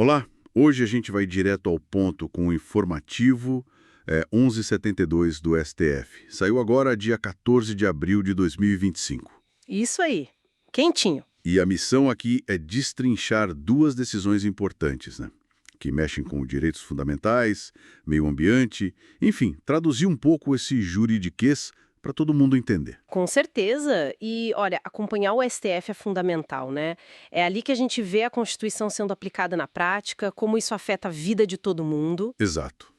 Olá, hoje a gente vai direto ao ponto com o informativo 1172 do STF. Saiu agora dia 14 de abril de 2025. Isso aí, quentinho. E a missão aqui é destrinchar duas decisões importantes, né? Que mexem com direitos fundamentais, meio ambiente, enfim, traduzir um pouco esse juridiquês para todo mundo entender. Com certeza. E, olha, acompanhar o STF é fundamental, né? É ali que a gente vê a Constituição sendo aplicada na prática, como isso afeta a vida de todo mundo. Exato.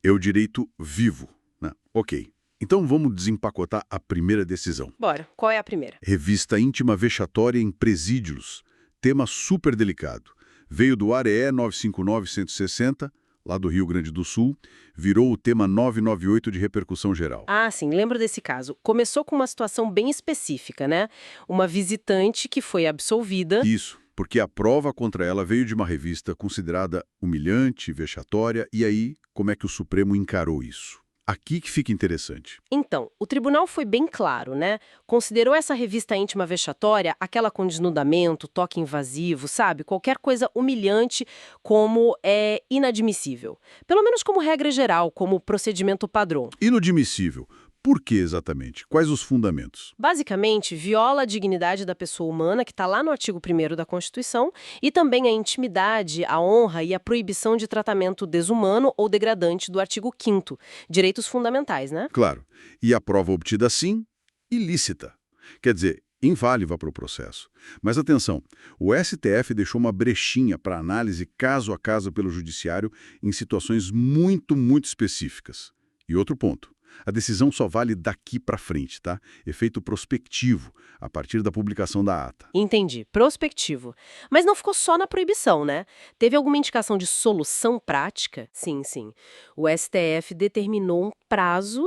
É o direito vivo, né? Ok. Então vamos desempacotar a primeira decisão. Bora, qual é a primeira? Revista íntima vexatória em presídios. Tema super delicado. Veio do ARE 959-160, lá do Rio Grande do Sul, virou o tema 998 de repercussão geral. Ah, sim, lembro desse caso. Começou com uma situação bem específica, né? Uma visitante que foi absolvida. Isso, porque a prova contra ela veio de uma revista considerada humilhante, vexatória, e aí, como é que o Supremo encarou isso? Aqui que fica interessante. Então, o tribunal foi bem claro, né? Considerou essa revista íntima vexatória aquela com desnudamento, toque invasivo, sabe? Qualquer coisa humilhante como é inadmissível. Pelo menos como regra geral, como procedimento padrão. Inadmissível. Por que exatamente? Quais os fundamentos? Basicamente, viola a dignidade da pessoa humana, que está lá no artigo 1º da Constituição, e também a intimidade, a honra e a proibição de tratamento desumano ou degradante do artigo 5º, direitos fundamentais, né? Claro. E a prova obtida assim, ilícita. Quer dizer, inválida para o processo. Mas atenção, o STF deixou uma brechinha para análise caso a caso pelo judiciário em situações muito específicas. E outro ponto. A decisão só vale daqui para frente, tá? Efeito prospectivo, a partir da publicação da ata. Entendi, prospectivo. Mas não ficou só na proibição, né? Teve alguma indicação de solução prática? Sim, sim. O STF determinou um prazo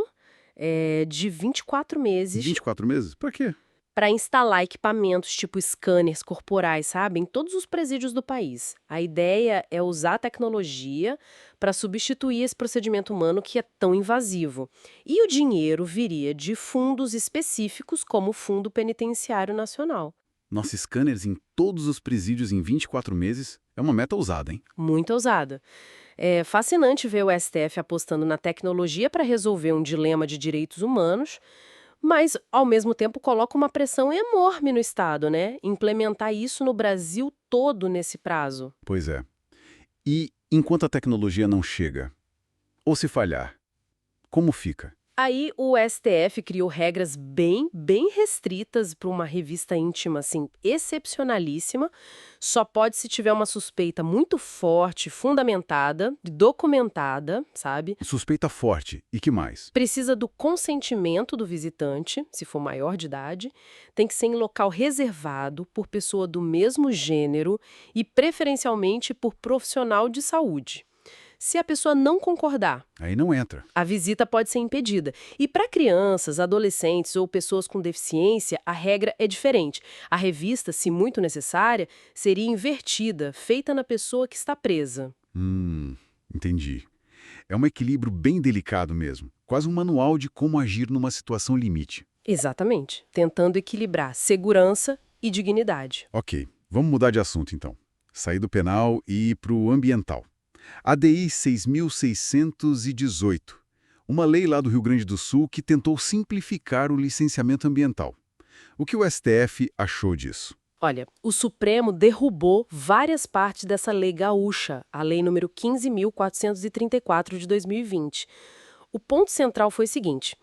de 24 meses 24 meses? Para quê? para instalar equipamentos tipo scanners corporais, sabe, em todos os presídios do país. A ideia é usar a tecnologia para substituir esse procedimento humano que é tão invasivo. E o dinheiro viria de fundos específicos, como o Fundo Penitenciário Nacional. Nossa, scanners em todos os presídios em 24 meses é uma meta ousada, hein? Muito ousada. É fascinante ver o STF apostando na tecnologia para resolver um dilema de direitos humanos, mas, ao mesmo tempo, coloca uma pressão enorme no Estado, né? Implementar isso no Brasil todo nesse prazo. Pois é. E enquanto a tecnologia não chega, ou se falhar, como fica? Aí o STF criou regras bem restritas para uma revista íntima, assim, excepcionalíssima. Só pode se tiver uma suspeita muito forte, fundamentada, documentada, sabe? Suspeita forte. E que mais? Precisa do consentimento do visitante, se for maior de idade, tem que ser em local reservado por pessoa do mesmo gênero e preferencialmente por profissional de saúde. Se a pessoa não concordar, Aí não entra. a visita pode ser impedida. E para crianças, adolescentes ou pessoas com deficiência, a regra é diferente. A revista, se muito necessária, seria invertida, feita na pessoa que está presa. Entendi. É um equilíbrio bem delicado mesmo. Quase um manual de como agir numa situação limite. Exatamente, tentando equilibrar segurança e dignidade. Ok, vamos mudar de assunto então. Sair do penal e ir para o ambiental. ADI 6.618, uma lei lá do Rio Grande do Sul que tentou simplificar o licenciamento ambiental. O que o STF achou disso? Olha, o Supremo derrubou várias partes dessa lei gaúcha, a lei número 15.434 de 2020. O ponto central foi o seguinte: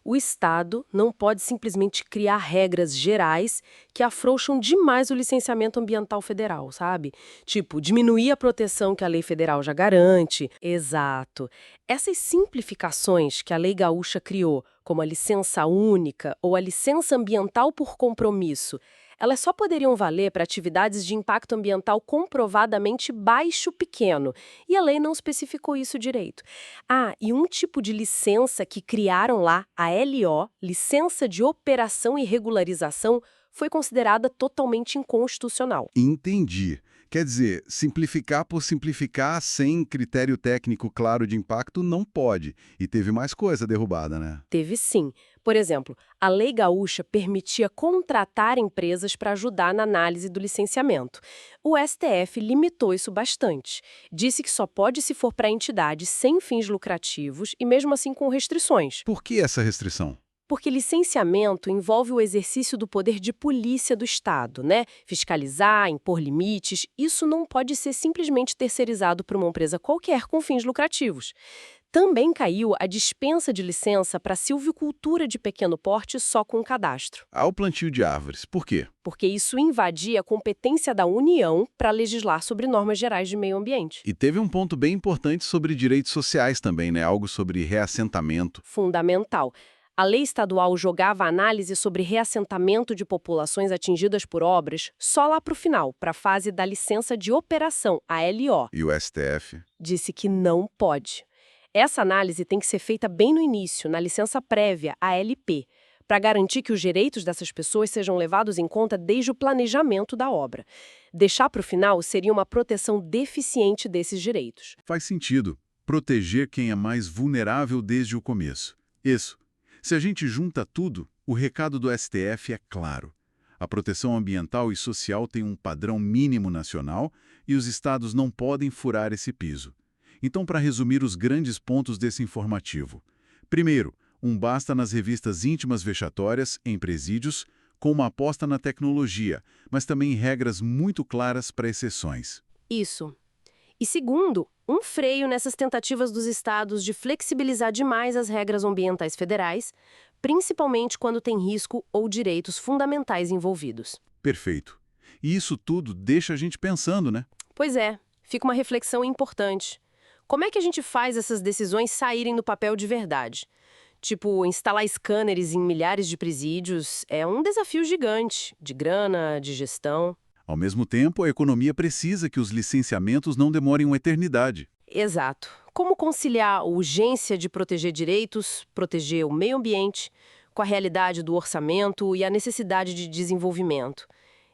o Estado não pode simplesmente criar regras gerais que afrouxam demais o licenciamento ambiental federal, sabe? Tipo, diminuir a proteção que a lei federal já garante. Exato. Essas simplificações que a lei gaúcha criou, como a licença única ou a licença ambiental por compromisso, elas só poderiam valer para atividades de impacto ambiental comprovadamente baixo-pequeno, e a lei não especificou isso direito. Ah, e um tipo de licença que criaram lá, a LO, Licença de Operação e Regularização, foi considerada totalmente inconstitucional. Entendi. Quer dizer, simplificar por simplificar sem critério técnico claro de impacto não pode. E teve mais coisa derrubada, né? Teve sim. Por exemplo, a Lei Gaúcha permitia contratar empresas para ajudar na análise do licenciamento. O STF limitou isso bastante. Disse que só pode se for para entidades sem fins lucrativos e mesmo assim com restrições. Por que essa restrição? Porque licenciamento envolve o exercício do poder de polícia do Estado, né? Fiscalizar, impor limites. Isso não pode ser simplesmente terceirizado para uma empresa qualquer com fins lucrativos. Também caiu a dispensa de licença para silvicultura de pequeno porte só com cadastro, Ao plantio de árvores. Por quê? porque isso invadia a competência da União para legislar sobre normas gerais de meio ambiente. E teve um ponto bem importante sobre direitos sociais também, né? Algo sobre reassentamento. Fundamental. A lei estadual jogava a análise sobre reassentamento de populações atingidas por obras só lá para o final, para a fase da licença de operação, a LO. E o STF? Disse que não pode. Essa análise tem que ser feita bem no início, na licença prévia, a LP, para garantir que os direitos dessas pessoas sejam levados em conta desde o planejamento da obra. Deixar para o final seria uma proteção deficiente desses direitos. Faz sentido. Proteger quem é mais vulnerável desde o começo. Isso. Se a gente junta tudo, o recado do STF é claro. A proteção ambiental e social tem um padrão mínimo nacional e os estados não podem furar esse piso. Então, para resumir os grandes pontos desse informativo. Primeiro, um basta nas revistas íntimas vexatórias, em presídios, com uma aposta na tecnologia, mas também regras muito claras para exceções. Isso. E segundo, um freio nessas tentativas dos estados de flexibilizar demais as regras ambientais federais, principalmente quando tem risco ou direitos fundamentais envolvidos. Perfeito. E isso tudo deixa a gente pensando, né? Pois é, fica uma reflexão importante. Como é que a gente faz essas decisões saírem no papel de verdade? Tipo, instalar scanners em milhares de presídios é um desafio gigante, de grana, de gestão. Ao mesmo tempo, a economia precisa que os licenciamentos não demorem uma eternidade. Exato. Como conciliar a urgência de proteger direitos, proteger o meio ambiente, com a realidade do orçamento e a necessidade de desenvolvimento?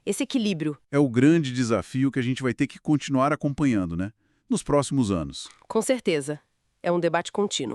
Esse equilíbrio. É o grande desafio que a gente vai ter que continuar acompanhando, né? Nos próximos anos. Com certeza. É um debate contínuo.